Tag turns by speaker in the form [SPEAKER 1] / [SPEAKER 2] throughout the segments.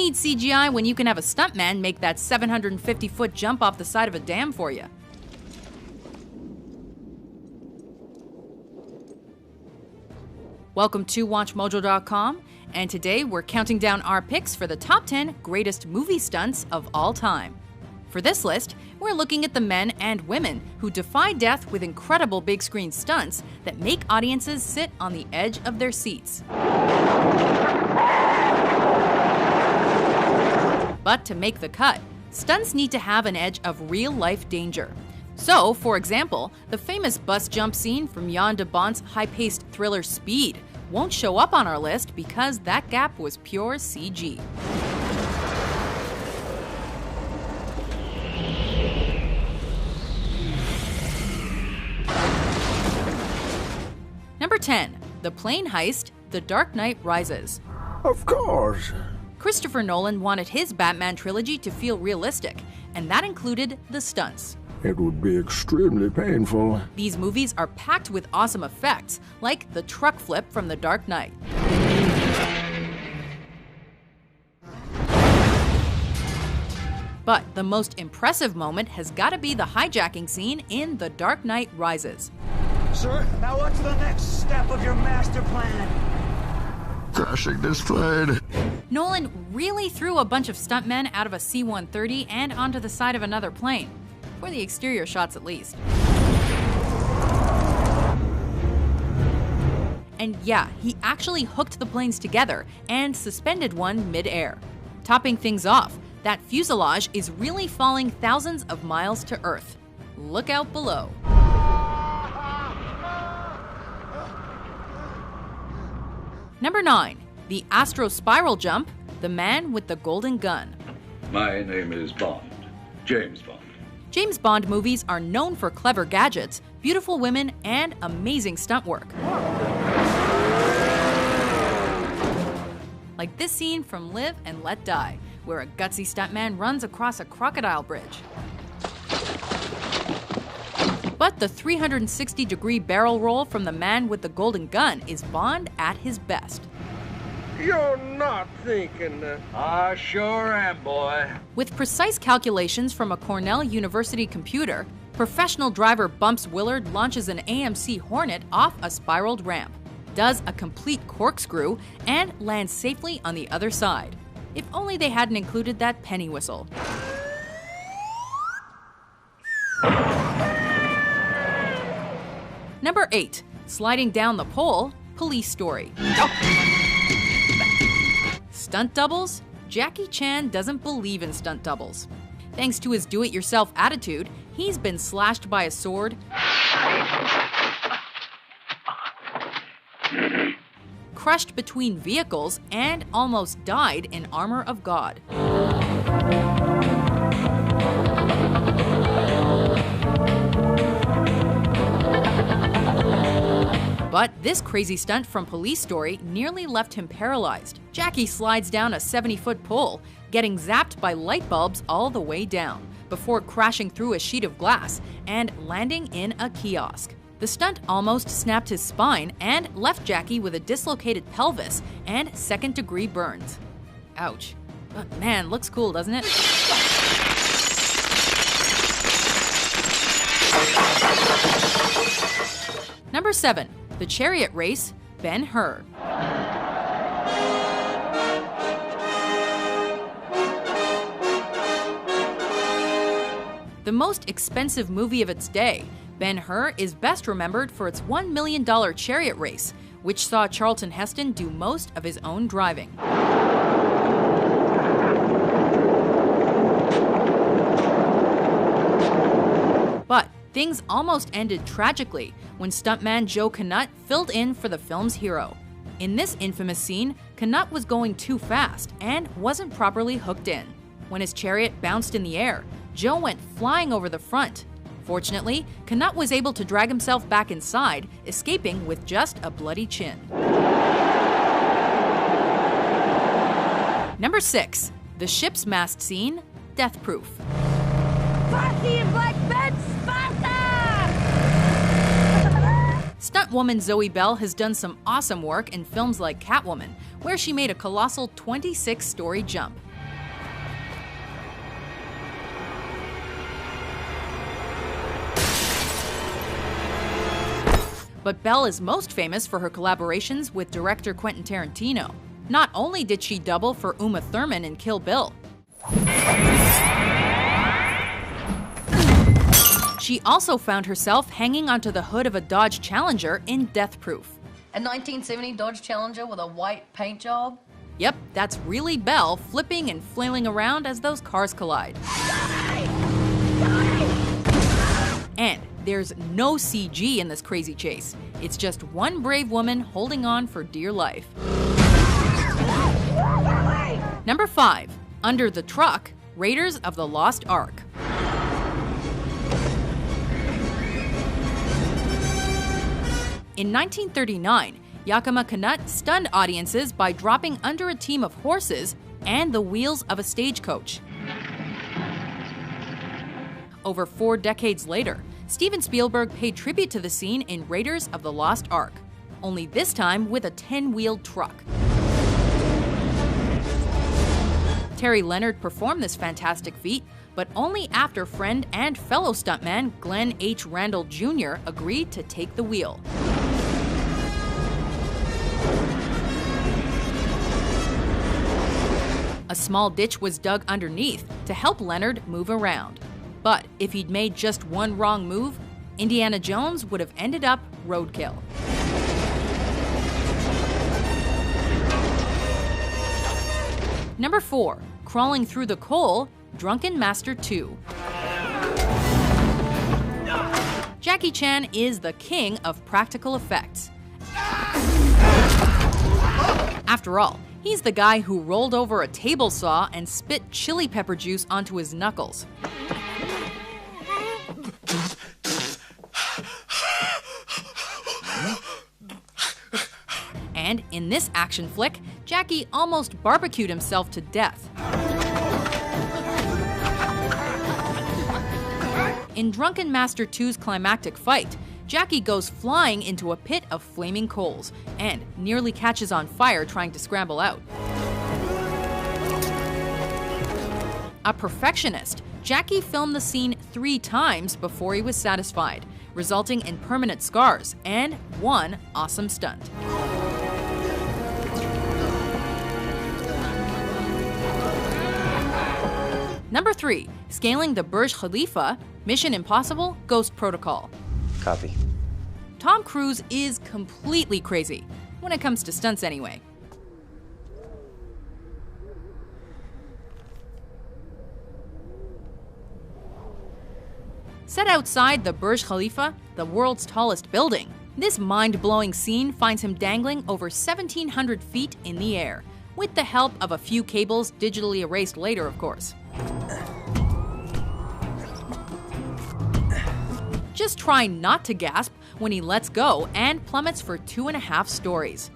[SPEAKER 1] need CGI when you can have a stuntman make that 750-foot jump off the side of a dam for you? Welcome to WatchMojo.com, and today we're counting down our picks for the top 10 greatest movie stunts of all time. For this list, we're looking at the men and women who defy death with incredible big screen stunts that make audiences sit on the edge of their seats. But to make the cut, stunts need to have an edge of real-life danger. So, for example, the famous bus jump scene from Jan de Bont's high-paced thriller Speed won't show up on our list because that gap was pure CG. Number 10. The plane heist, The Dark Knight Rises.
[SPEAKER 2] Of course.
[SPEAKER 1] Christopher Nolan wanted his Batman trilogy to feel realistic, and that included the stunts.
[SPEAKER 2] It would be extremely painful.
[SPEAKER 1] These movies are packed with awesome effects, like the truck flip from The Dark Knight. But the most impressive moment has got to be the hijacking scene in The Dark Knight Rises.
[SPEAKER 3] Sir, now what's the next step of your master plan?
[SPEAKER 2] Crashing this plane.
[SPEAKER 1] Nolan really threw a bunch of stuntmen out of a C-130 and onto the side of another plane. For the exterior shots at least. And yeah, he actually hooked the planes together and suspended one mid-air. Topping things off, that fuselage is really falling thousands of miles to Earth. Look out below. Number 9. The Astro Spiral Jump, The Man with the Golden Gun.
[SPEAKER 4] My name is Bond. James Bond.
[SPEAKER 1] James Bond movies are known for clever gadgets, beautiful women, and amazing stunt work. Like this scene from Live and Let Die, where a gutsy stuntman runs across a crocodile bridge. But the 360-degree barrel roll from The Man with the Golden Gun is Bond at his best.
[SPEAKER 5] You're not thinking that.
[SPEAKER 3] I sure am, boy.
[SPEAKER 1] With precise calculations from a Cornell University computer, professional driver Bumps Willard launches an AMC Hornet off a spiraled ramp, does a complete corkscrew, and lands safely on the other side. If only they hadn't included that penny whistle. Number 8. Sliding down the pole, Police Story. Stunt doubles? Jackie Chan doesn't believe in stunt doubles. Thanks to his do-it-yourself attitude, he's been slashed by a sword, crushed between vehicles, and almost died in Armor of God. But this crazy stunt from Police Story nearly left him paralyzed. Jackie slides down a 70-foot pole, getting zapped by light bulbs all the way down, before crashing through a sheet of glass and landing in a kiosk. The stunt almost snapped his spine and left Jackie with a dislocated pelvis and second-degree burns. Ouch. But man, looks cool, doesn't it? Number 7. The Chariot Race, Ben-Hur. The most expensive movie of its day, Ben-Hur is best remembered for its $1 million chariot race, which saw Charlton Heston do most of his own driving. But things almost ended tragically when stuntman Joe Knut filled in for the film's hero. In this infamous scene, Knut was going too fast and wasn't properly hooked in. When his chariot bounced in the air, Joe went flying over the front. Fortunately, Knut was able to drag himself back inside, escaping with just a bloody chin. Number 6. The ship's mast scene, Death Proof.
[SPEAKER 6] Party in Black Bed, Sparta!
[SPEAKER 1] Stuntwoman Zoe Bell has done some awesome work in films like Catwoman, where she made a colossal 26-story jump. But Belle is most famous for her collaborations with director Quentin Tarantino. Not only did she double for Uma Thurman in Kill Bill, she also found herself hanging onto the hood of a Dodge Challenger in Death Proof.
[SPEAKER 7] A 1970 Dodge Challenger with a white paint job?
[SPEAKER 1] Yep, that's really Belle flipping and flailing around as those cars collide. And there's no CG in this crazy chase. It's just one brave woman holding on for dear life. Number 5. Under the Truck, Raiders of the Lost Ark. In 1939, Yakima Canutt stunned audiences by dropping under a team of horses and the wheels of a stagecoach. Over 4 decades later, Steven Spielberg paid tribute to the scene in Raiders of the Lost Ark, only this time with a 10-wheeled truck. Terry Leonard performed this fantastic feat, but only after friend and fellow stuntman Glenn H. Randall Jr. agreed to take the wheel. A small ditch was dug underneath to help Leonard move around. But if he'd made just one wrong move, Indiana Jones would have ended up roadkill. Number 4. Crawling Through the Coal, Drunken Master 2. Jackie Chan is the king of practical effects. After all, he's the guy who rolled over a table saw and spit chili pepper juice onto his knuckles. And in this action flick, Jackie almost barbecued himself to death. In Drunken Master 2's climactic fight, Jackie goes flying into a pit of flaming coals and nearly catches on fire trying to scramble out. A perfectionist, Jackie filmed the scene 3 times before he was satisfied, resulting in permanent scars and one awesome stunt. Number 3. Scaling the Burj Khalifa, Mission Impossible Ghost Protocol.
[SPEAKER 8] Copy.
[SPEAKER 1] Tom Cruise is completely crazy, when it comes to stunts anyway. Set outside the Burj Khalifa, the world's tallest building, this mind-blowing scene finds him dangling over 1,700 feet in the air, with the help of a few cables digitally erased later, of course. Just try not to gasp when he lets go and plummets for 2.5 stories.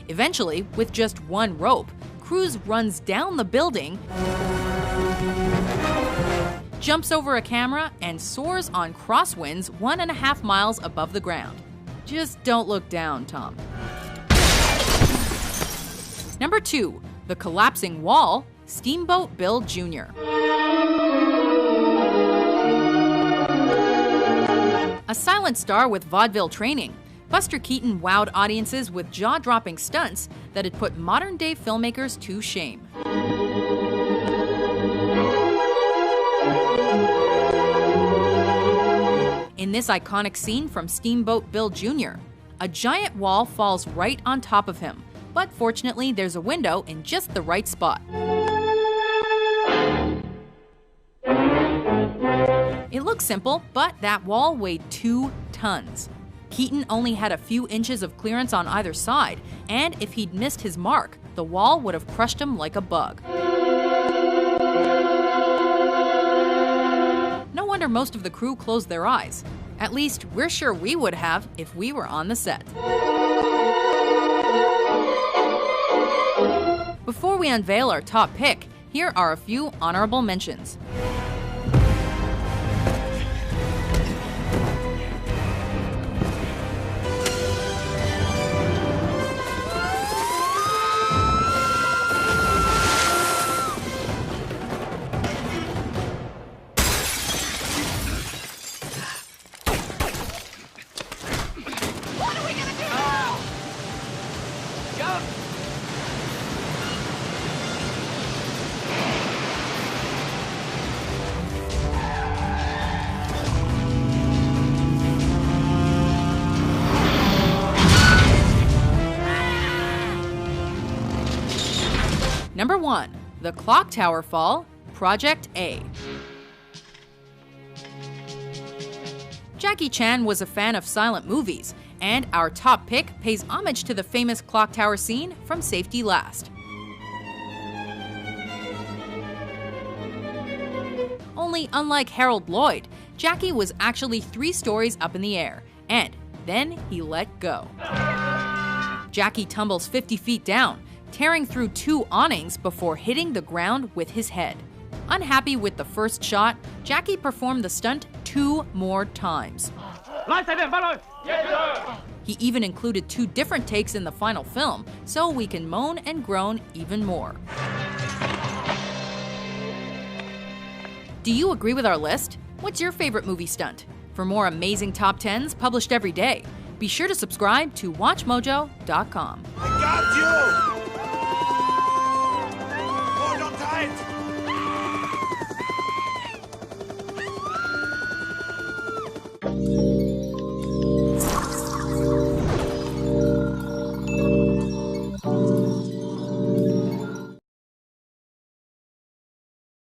[SPEAKER 1] Eventually, with just one rope, Cruise runs down the building, jumps over a camera, and soars on crosswinds 1.5 miles above the ground. Just don't look down, Tom. Number 2. The Collapsing Wall, Steamboat Bill Jr. A silent star with vaudeville training, Buster Keaton wowed audiences with jaw-dropping stunts that had put modern-day filmmakers to shame. In this iconic scene from Steamboat Bill Jr., a giant wall falls right on top of him, but fortunately there's a window in just the right spot. It looks simple, but that wall weighed 2 tons. Keaton only had a few inches of clearance on either side, and if he'd missed his mark, the wall would have crushed him like a bug. No wonder most of the crew closed their eyes. At least, we're sure we would have if we were on the set. Before we unveil our top pick, here are a few honorable mentions. Number 1. The Clock Tower Fall, Project A. Jackie Chan was a fan of silent movies, and our top pick pays homage to the famous clock tower scene from Safety Last. Only unlike Harold Lloyd, Jackie was actually 3 stories up in the air, and then he let go. Jackie tumbles 50 feet down, tearing through 2 awnings before hitting the ground with his head. Unhappy with the first shot, Jackie performed the stunt 2 more times. He even included 2 different takes in the final film, so we can moan and groan even more. Do you agree with our list? What's your favorite movie stunt? For more amazing top 10s published every day, be sure to subscribe to WatchMojo.com.
[SPEAKER 3] I got you!